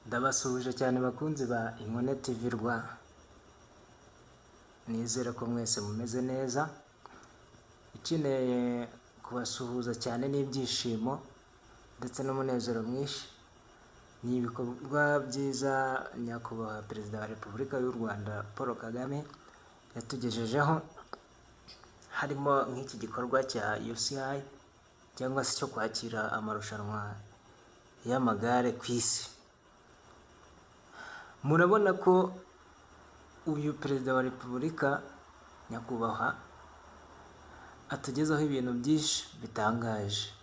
Ndabasuhuje cyane bakunzi ba Inkone TV Rwa, nizere ko mwese mumeze neza. Ikeneye kubasuhuza cyane n'ibyishimo ndetse n'umunezero mwinshi, ni ibikorwa byiza nyakubahwa Perezida wa Repubulika y'u Rwanda Paul Kagame yatugejejeho, harimo nk'iki gikorwa cya UCI cyangwa se cyo kwakira amarushanwa y'amagare ku isi. Murabona ko uyu Perezida wa Repubulika nyakubahwa atugezaho ibintu byinshi bitangaje.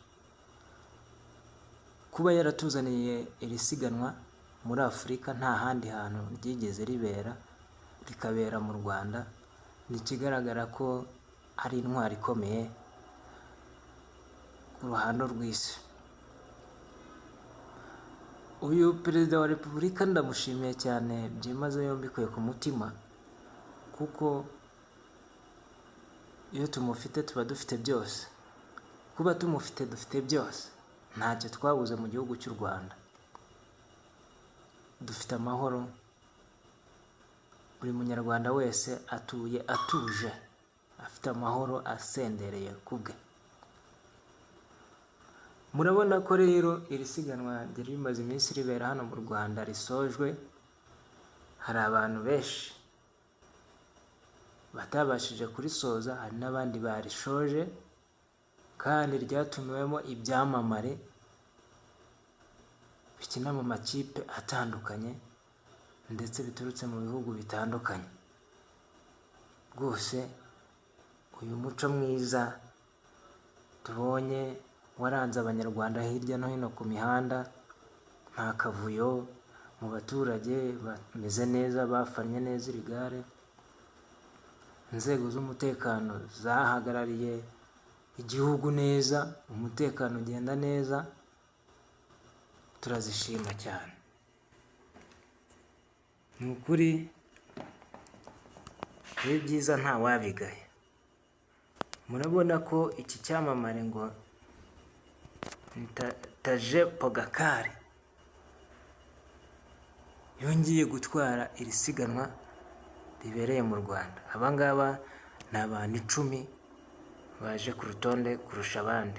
Kuba yaratuzaniye iri siganwa muri Afurika, nta handi hantu ryigeze ribera, rikabera mu Rwanda, ni ikigaragara ko ari intwari ikomeye ku ruhando rw'isi. Uyu Perezida wa Repubulika ndamushimiye cyane byimazeyo mbikuye ku mutima, kuko iyo tumufite tuba dufite byose. Kuba tumufite dufite byose, ntacyo twabuze mu gihugu cy'u Rwanda. Dufite amahoro, buri munyarwanda wese atuye atuje, afite amahoro asendereye ku bwe. Murabona ko rero iri siganwa ryari rimaze iminsi ribera hano mu Rwanda risojwe. Hari abantu benshi batabashije kurisoza, hari n'abandi barishoje, kandi ryatumiwemo ibyamamare bikina mu makipe atandukanye ndetse biturutse mu bihugu bitandukanye. Rwose uyu muco mwiza tubonye waranze abanyarwanda hirya no hino ku mihanda, nta kavuyo, mu baturage bameze neza, bafanye neza iri gare. Inzego z'umutekano zahagarariye igihugu neza, umutekano ugenda neza, turazishima cyane. Ni ukuri ibi byiza nta wabigaye. Murabona ko iki cyamamare ngo Taje Pogacar yongeye gutwara iri siganwa ribereye mu Rwanda. Aba ngaba ni abantu 10 baje ku rutonde kurusha abandi.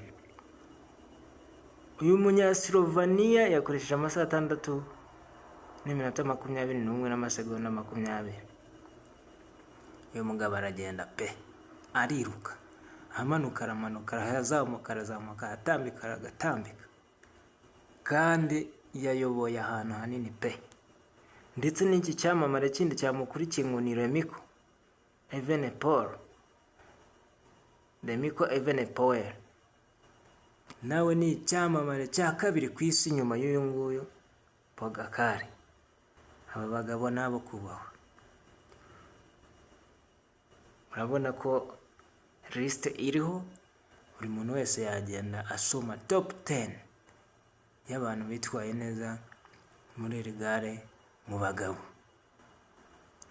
Uyu munyasilovaniya yakoresheje amasaha 6 n'iminota 21 n'amasegonda 20. Uyu mugabo aragenda pe, ariruka, amanuka aramanuka, arazamuka arazamuka, atambika agatambika, kandi yayoboye ahantu hanini pe. Ndetse n'iki cyamamare kindi cyamukurikiye ngo ni Remco Evenepoel, nawe ni icyamamare cya kabiri ku isi nyuma y'uyu nguyu Pogacar. Aba bagabo nabo kubahwa. Murabona ko liste iriho, buri muntu wese yagenda asoma top 10 y'abantu bitwaye neza muri iri gare mu bagabo.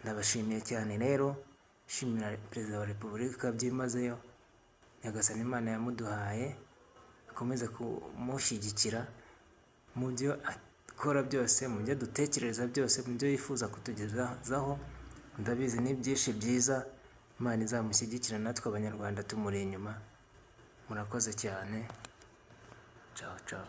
Ndabashimiye cyane rero, shimira Perezida wa Repubulika byimazeyo. Nyagasani Imana yamuduhaye akomeze kumushyigikira mu byo akora byose, mu byo dutekereza byose, mu byo yifuza kutugezaho. Ndabizi ni byinshi byiza. Imana izamushyigikira, natwe abanyarwanda tumuri inyuma. Murakoze cyane. Ciao ciao.